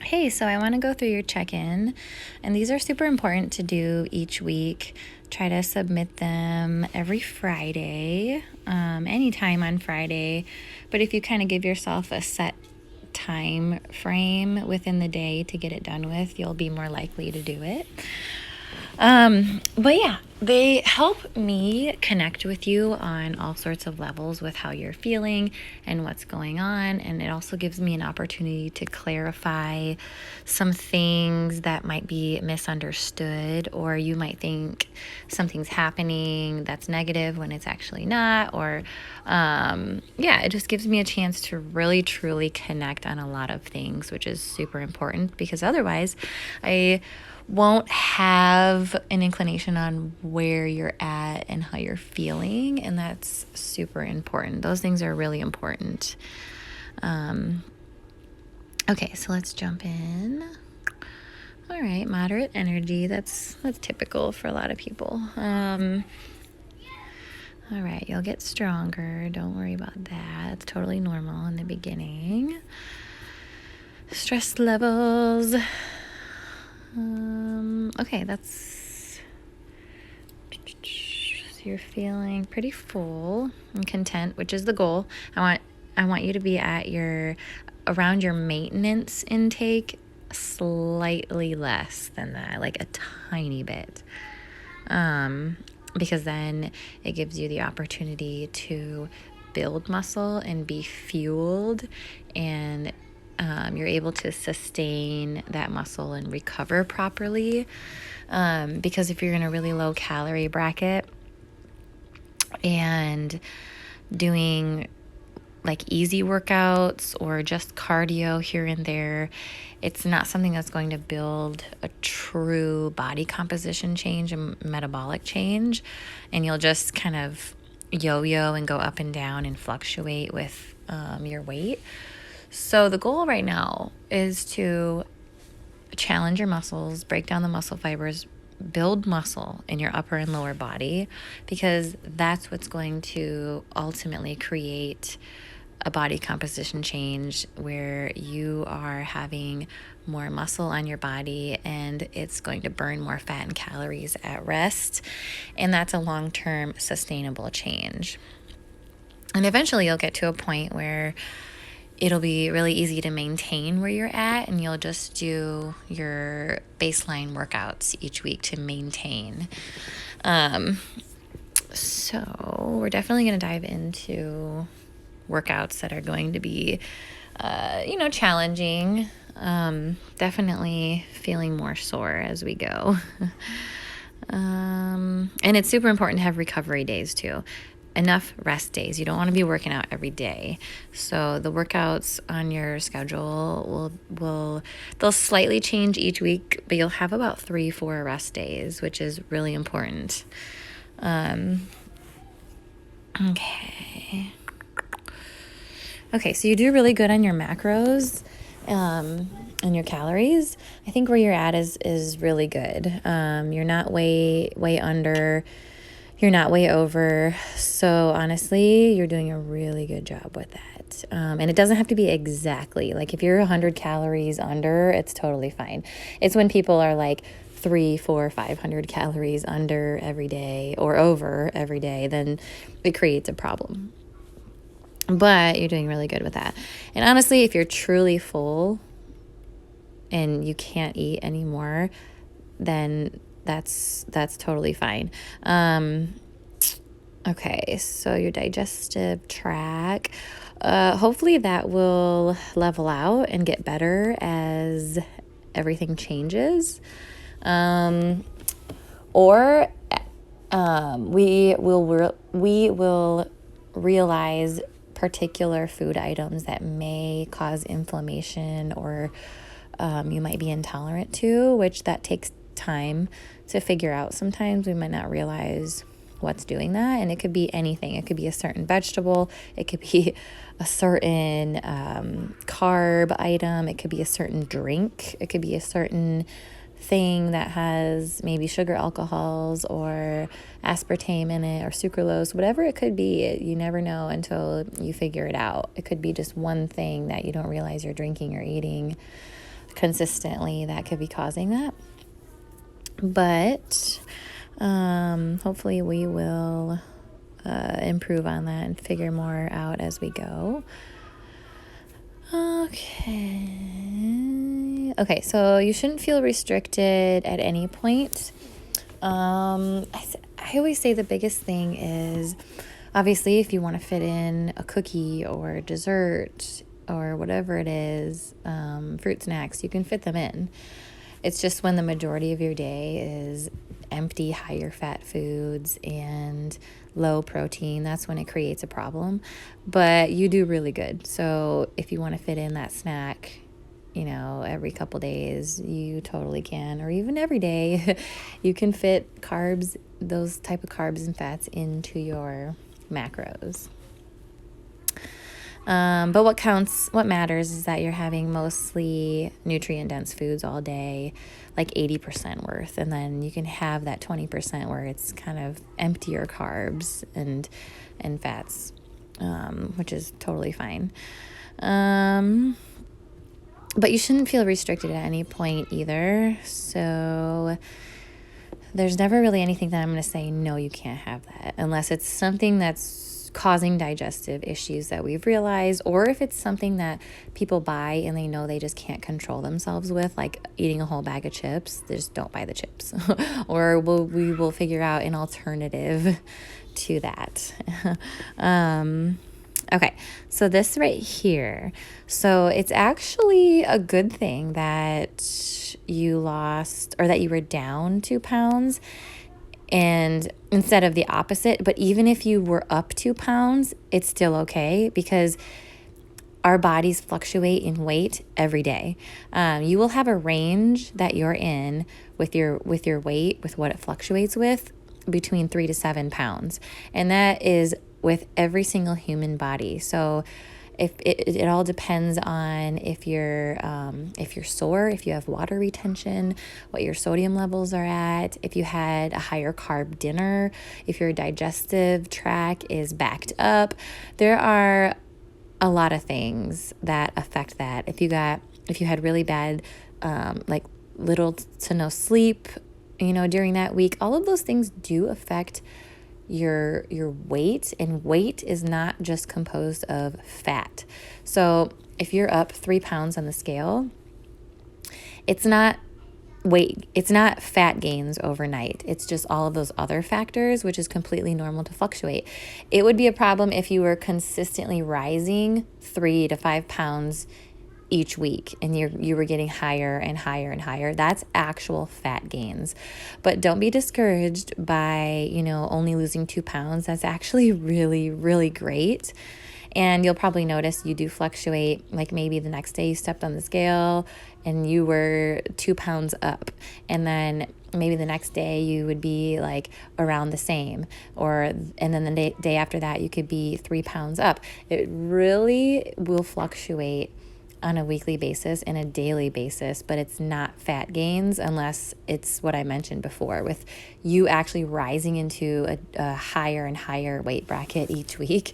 Hey, so I want to go through your check-in, and these are super important to do each week. Try to submit them every Friday, anytime on Friday. But if you kind of give yourself a set time frame within the day to get it done with, you'll be more likely to do it. But yeah, they help me connect with you on all sorts of levels with how you're feeling and what's going on. And it also gives me an opportunity to clarify some things that might be misunderstood, or you might think something's happening that's negative when it's actually not. Or, yeah, it just gives me a chance to really truly connect on a lot of things, which is super important because otherwise I won't have an inclination on where you're at and how you're feeling, and that's super important. Those things are really important. Okay, so let's jump in. All right, moderate energy. That's typical for a lot of people. All right, you'll get stronger. Don't worry about that. It's totally normal in the beginning. Stress levels. Okay, that's, so you're feeling pretty full and content, which is the goal. I want you to be at around your maintenance intake, slightly less than that, like a tiny bit. Because then it gives you the opportunity to build muscle and be fueled, and you're able to sustain that muscle and recover properly. Because if you're in a really low calorie bracket and doing like easy workouts or just cardio here and there, it's not something that's going to build a true body composition change and metabolic change. And you'll just kind of yo-yo and go up and down and fluctuate with your weight. So the goal right now is to challenge your muscles, break down the muscle fibers, build muscle in your upper and lower body, because that's what's going to ultimately create a body composition change where you are having more muscle on your body and it's going to burn more fat and calories at rest. And that's a long-term sustainable change. And eventually you'll get to a point where it'll be really easy to maintain where you're at, and you'll just do your baseline workouts each week to maintain. So we're definitely going to dive into workouts that are going to be, challenging. Definitely feeling more sore as we go. And it's super important to have recovery days too. Enough rest days. You don't want to be working out every day. So the workouts on your schedule they'll slightly change each week, but you'll have about 3-4 rest days, which is really important. Okay, so you do really good on your macros and your calories. I think where you're at is really good. You're not way under. You're not way over. So honestly, you're doing a really good job with that. And it doesn't have to be exactly. Like if you're 100 calories under, it's totally fine. It's when people are like 300, 400, 500 calories under every day or over every day, then it creates a problem. But you're doing really good with that. And honestly, if you're truly full and you can't eat anymore, then that's totally fine. Okay, so your digestive tract, hopefully that will level out and get better as everything changes. Or we will realize particular food items that may cause inflammation, or you might be intolerant to, which that takes time to figure out. Sometimes we might not realize what's doing that, and it could be anything. It could be a certain vegetable, it could be a certain carb item, it could be a certain drink, it could be a certain thing that has maybe sugar alcohols or aspartame in it or sucralose, whatever it could be. You never know until you figure it out. It could be just one thing that you don't realize you're drinking or eating. consistently that could be causing that. But hopefully we will improve on that and figure more out as we go. Okay, so you shouldn't feel restricted at any point. I always say the biggest thing is, obviously, if you want to fit in a cookie or dessert or whatever it is, fruit snacks, you can fit them in. It's just when the majority of your day is empty, higher fat foods and low protein, that's when it creates a problem. But you do really good. So if you want to fit in that snack, every couple days, you totally can, or even every day, you can fit carbs, those type of carbs and fats into your macros. But what matters is that you're having mostly nutrient-dense foods all day, like 80% worth, and then you can have that 20% where it's kind of emptier carbs and fats, which is totally fine. But you shouldn't feel restricted at any point either. So there's never really anything that I'm going to say, no, you can't have that, unless it's something that's causing digestive issues that we've realized, or if it's something that people buy and they know they just can't control themselves with, like eating a whole bag of chips. Just don't buy the chips. Or we will figure out an alternative to that. Okay, so this right here. So it's actually a good thing that you lost, or that you were down 2 pounds, and instead of the opposite. But even if you were up 2 pounds, it's still okay, because our bodies fluctuate in weight every day. You will have a range that you're in with your weight, with what it fluctuates with, between 3 to 7 pounds. And that is with every single human body. So if it all depends on if you're sore, if you have water retention, what your sodium levels are at, if you had a higher carb dinner, if your digestive tract is backed up. There are a lot of things that affect that. If you had really bad, like little to no sleep, during that week, all of those things do affect your weight, and weight is not just composed of fat. So if you're up 3 pounds on the scale, it's not fat gains overnight. It's just all of those other factors, which is completely normal to fluctuate. It would be a problem if you were consistently rising 3 to 5 pounds each week and you were getting higher and higher and higher. That's actual fat gains. But don't be discouraged by, only losing 2 pounds. That's actually really, really great. And you'll probably notice you do fluctuate. Like maybe the next day you stepped on the scale and you were 2 pounds up. And then maybe the next day you would be like around the same. And then the day after that you could be 3 pounds up. It really will fluctuate on a weekly basis and a daily basis, but it's not fat gains unless it's what I mentioned before, with you actually rising into a higher and higher weight bracket each week.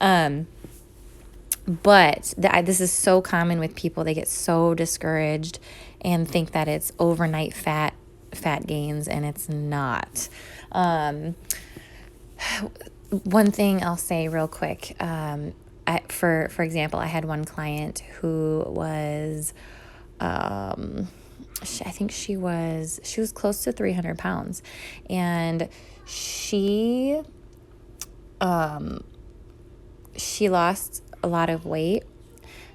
But this is so common with people. They get so discouraged and think that it's overnight fat gains, and it's not. One thing I'll say real quick, for example, I had one client who was, I think she was close to 300 pounds, and she lost a lot of weight,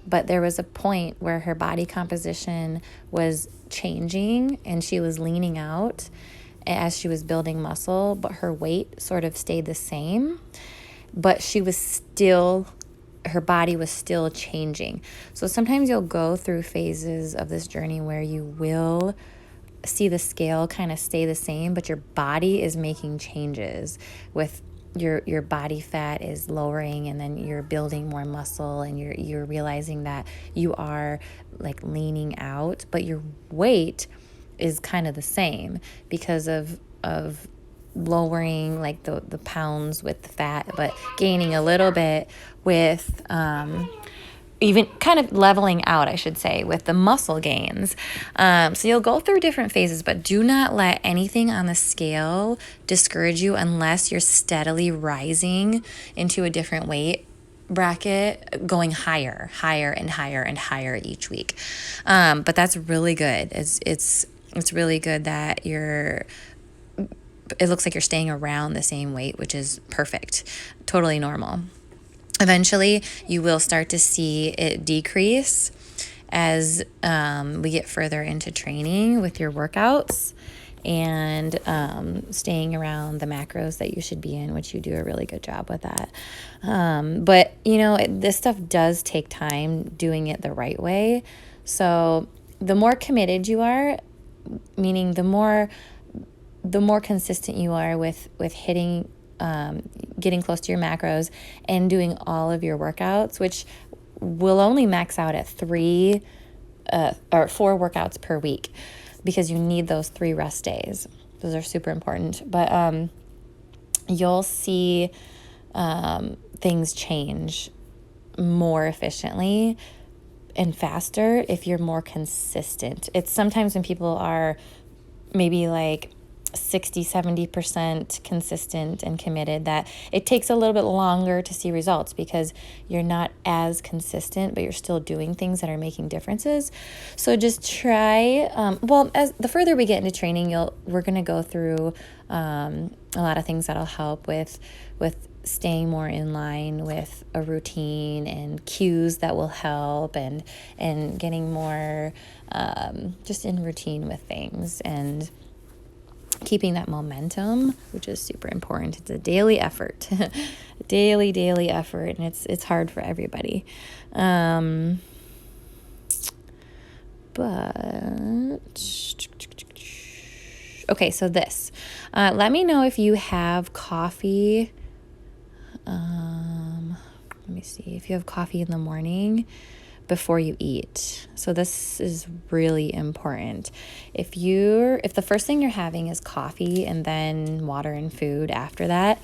but there was a point where her body composition was changing and she was leaning out as she was building muscle, but her weight sort of stayed the same, but her body was still changing. So sometimes you'll go through phases of this journey where you will see the scale kind of stay the same, but your body is making changes. With your body fat is lowering, and then you're building more muscle, and you're realizing that you are like leaning out, but your weight is kind of the same because of lowering like the pounds with the fat, but gaining a little bit with even kind of leveling out, I should say, with the muscle gains. So you'll go through different phases, but do not let anything on the scale discourage you unless you're steadily rising into a different weight bracket, going higher and higher and higher each week. But that's really good. It's really good that it looks like you're staying around the same weight, which is perfect, totally normal. Eventually, you will start to see it decrease as we get further into training with your workouts and staying around the macros that you should be in, which you do a really good job with that. But, this stuff does take time doing it the right way. So the more committed you are, meaning the more consistent you are with hitting, getting close to your macros and doing all of your workouts, which will only max out at 3 or 4 workouts per week, because you need those 3 rest days. Those are super important. But you'll see things change more efficiently and faster if you're more consistent. It's sometimes when people are maybe like 60-70% consistent and committed that it takes a little bit longer to see results because you're not as consistent, but you're still doing things that are making differences. So just try, as the further we get into training, we're going to go through a lot of things that'll help with staying more in line with a routine and cues that will help and getting more just in routine with things and keeping that momentum, which is super important. It's a daily effort, daily effort, and it's hard for everybody. But okay, so this. Let me know if you have coffee. Let me see if you have coffee in the morning before you eat. So this is really important. If the first thing you're having is coffee and then water and food after that,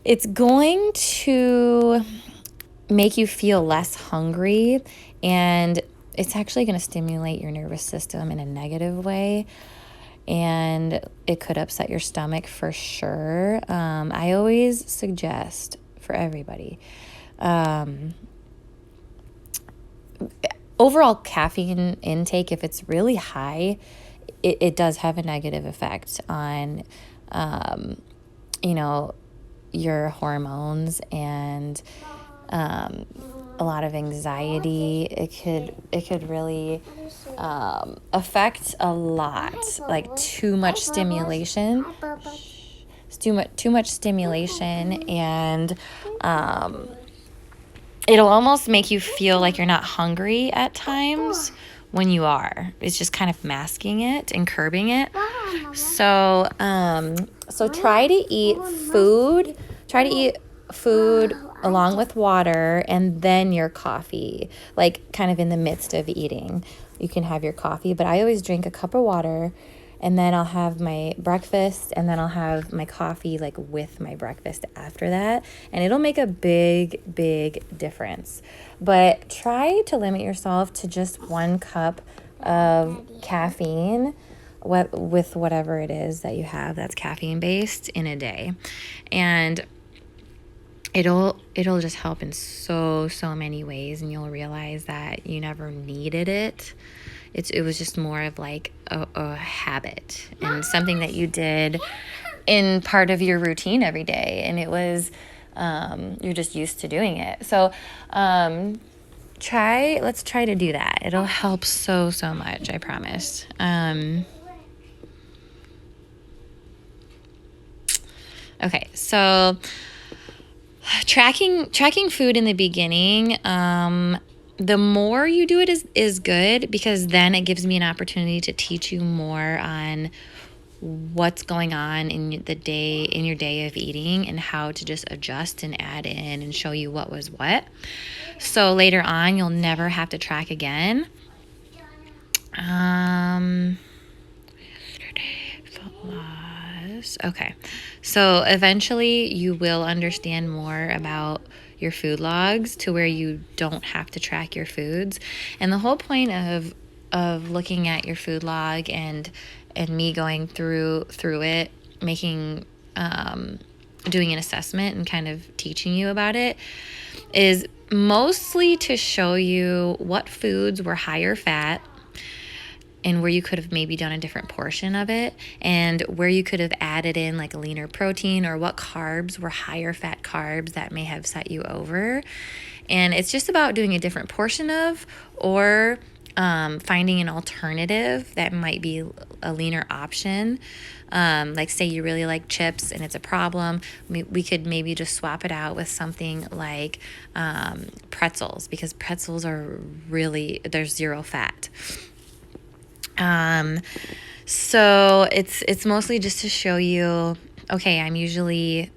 it's going to make you feel less hungry, and it's actually going to stimulate your nervous system in a negative way, and it could upset your stomach for sure. I always suggest for everybody, overall caffeine intake, if it's really high, it does have a negative effect on, your hormones and a lot of anxiety. It could really affect a lot, like too much stimulation, too much stimulation, and it'll almost make you feel like you're not hungry at times when you are. It's just kind of masking it and curbing it. So try to eat food. Try to eat food along with water and then your coffee, like kind of in the midst of eating. You can have your coffee, but I always drink a cup of water, and then I'll have my breakfast, and then I'll have my coffee like with my breakfast after that. And it'll make a big difference. But try to limit yourself to just 1 cup of caffeine with whatever it is that you have that's caffeine based in a day. And it'll just help in so many ways, and you'll realize that you never needed it. It was just more of like a habit and something that you did in part of your routine every day, and it was you're just used to doing it. So let's try to do that. It'll help so much, I promise. Okay, so tracking food in the beginning, the more you do it is good, because then it gives me an opportunity to teach you more on what's going on in your day of eating and how to just adjust and add in and show you what was what. So later on, you'll never have to track again. Okay. So eventually you will understand more about your food logs to where you don't have to track your foods. And the whole point of looking at your food log and me going through it, making doing an assessment and kind of teaching you about it, is mostly to show you what foods were higher fat and where you could have maybe done a different portion of it, and where you could have added in like a leaner protein, or what carbs were higher fat carbs that may have set you over. And it's just about doing a different portion of, or finding an alternative that might be a leaner option. Like say you really like chips and it's a problem, we could maybe just swap it out with something like pretzels, because pretzels are really, there's zero fat. So it's mostly just to show you, okay, I'm usually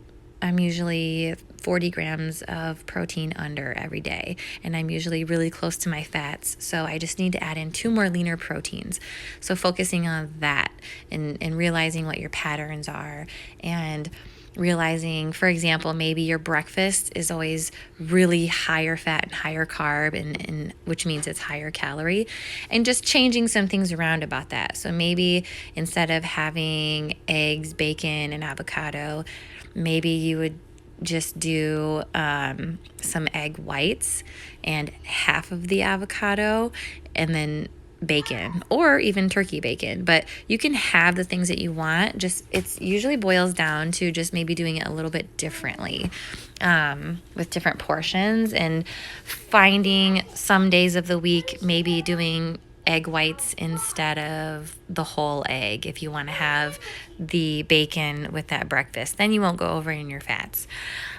40 grams of protein under every day, and I'm usually really close to my fats, so I just need to add in 2 more leaner proteins. So focusing on that and realizing what your patterns are, and realizing, for example, maybe your breakfast is always really higher fat and higher carb, and which means it's higher calorie, and just changing some things around about that. So maybe instead of having eggs, bacon, and avocado, maybe you would just do some egg whites and half of the avocado, and then bacon, or even turkey bacon. But you can have the things that you want, just it's usually boils down to just maybe doing it a little bit differently, with different portions, and finding some days of the week maybe doing egg whites instead of the whole egg if you want to have the bacon with that breakfast. Then you won't go over in your fats.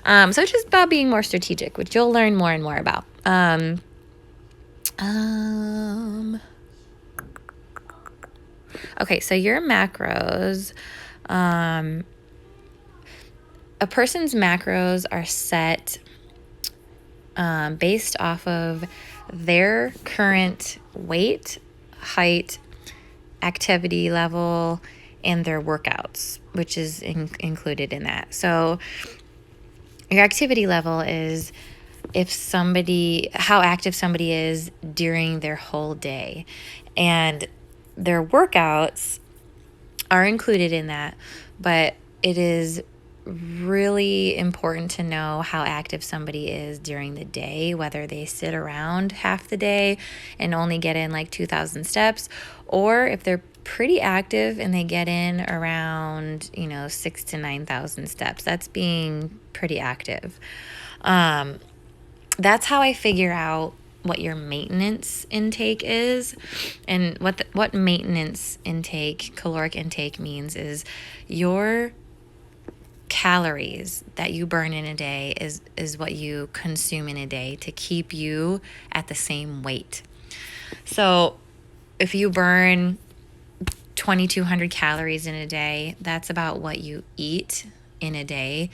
So it's just about being more strategic, which you'll learn more and more about. Okay, so your macros, a person's macros are set based off of their current weight, height, activity level, and their workouts, which is included in that. So your activity level is how active somebody is during their whole day, and their workouts are included in that, but it is really important to know how active somebody is during the day, whether they sit around half the day and only get in like 2,000 steps, or if they're pretty active and they get in around 6,000 to 9,000 steps. That's being pretty active. That's how I figure out what your maintenance intake is. And what maintenance intake, caloric intake, means is your calories that you burn in a day is what you consume in a day to keep you at the same weight. So if you burn 2,200 calories in a day, that's about what you eat in a day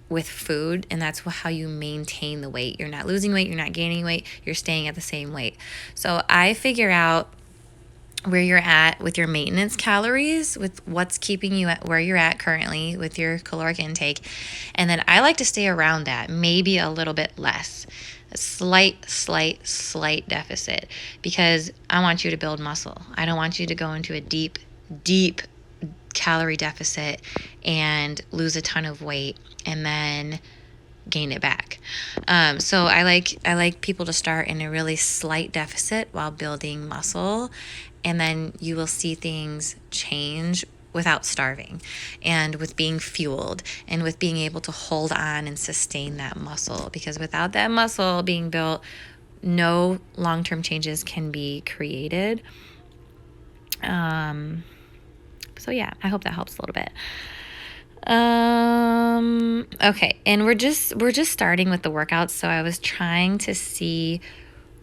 with food, and that's how you maintain the weight. You're not losing weight, you're not gaining weight, you're staying at the same weight. So I figure out where you're at with your maintenance calories, with what's keeping you at where you're at currently with your caloric intake, and then I like to stay around that, maybe a little bit less, a slight deficit, because I want you to build muscle. I don't want you to go into a deep calorie deficit and lose a ton of weight and then gain it back. So I like people to start in a really slight deficit while building muscle, and then you will see things change without starving, and with being fueled, and with being able to hold on and sustain that muscle, because without that muscle being built, no long-term changes can be created. So yeah, I hope that helps a little bit. Okay, and we're just starting with the workouts, so I was trying to see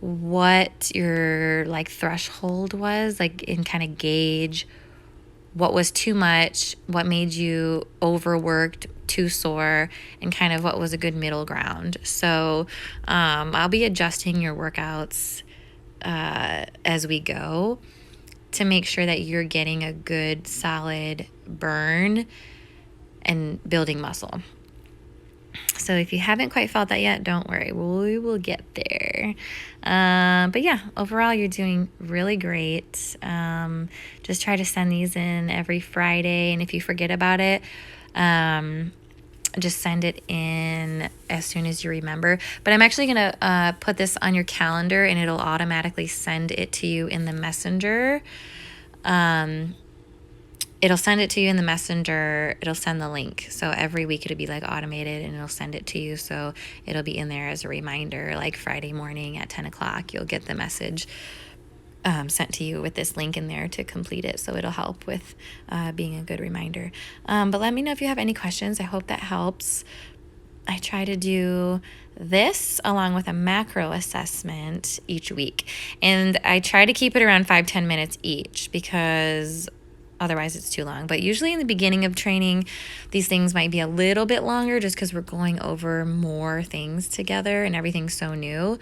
what your threshold was, and kind of gauge what was too much, what made you overworked, too sore, and kind of what was a good middle ground. So I'll be adjusting your workouts as we go to make sure that you're getting a good solid burn and building muscle. So if you haven't quite felt that yet, don't worry. We will get there. But yeah, overall, you're doing really great. Just try to send these in every Friday. And if you forget about it, just send it in as soon as you remember. But I'm actually going to put this on your calendar, and it'll automatically send it to you in the messenger. It'll send it to you in the messenger. It'll send the link. So every week it'll be like automated, and it'll send it to you. So it'll be in there as a reminder, like Friday morning at 10 o'clock, you'll get the message sent to you with this link in there to complete it. So it'll help with being a good reminder. But let me know if you have any questions. I hope that helps. I try to do this along with a macro assessment each week. And I try to keep it around 5-10 minutes each, because otherwise it's too long. But usually in the beginning of training, these things might be a little bit longer just because we're going over more things together and everything's so new.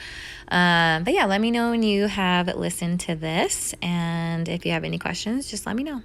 But yeah, let me know when you have listened to this. And if you have any questions, just let me know.